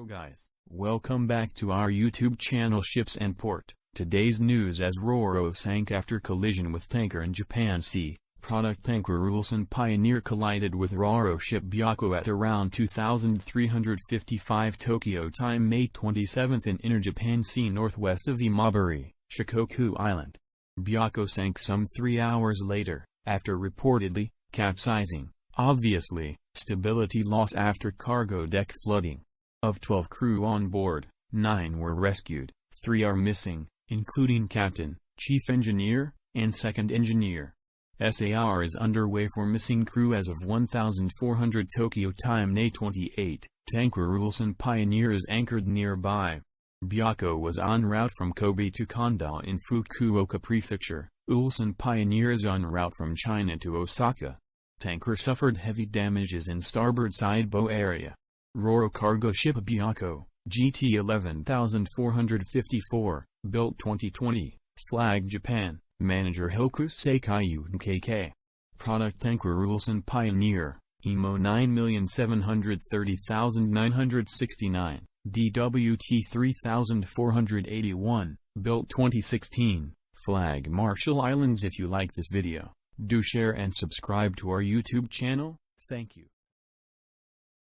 Hello guys, welcome back to our YouTube channel Ships and Port. Today's news: as Ro-Ro sank after collision with tanker in Japan Sea. Product tanker Ulsan Pioneer collided with Ro-Ro ship Byako at around 2355 Tokyo time May 27 in Inner Japan Sea northwest of Imabari, Shikoku Island. Byako sank some 3 hours later, after reportedly capsizing, obviously, stability loss after cargo deck flooding. Of 12 crew on board, 9 were rescued, 3 are missing, including captain, chief engineer, and second engineer. SAR is underway for missing crew as of 1400 Tokyo time May 28. Tanker Ulsan Pioneer is anchored nearby. Byako was en route from Kobe to Kanda in Fukuoka Prefecture. Ulsan Pioneer is en route from China to Osaka. Tanker suffered heavy damages in starboard side bow area. Ro-Ro cargo ship Byako, GT 11454, built 2020, flag Japan, manager Hokusei Kyuden KK. Product tanker Ulsan Pioneer, IMO 9730969, DWT 3481, built 2016, flag Marshall Islands. If you like this video, do share and subscribe to our YouTube channel. Thank you.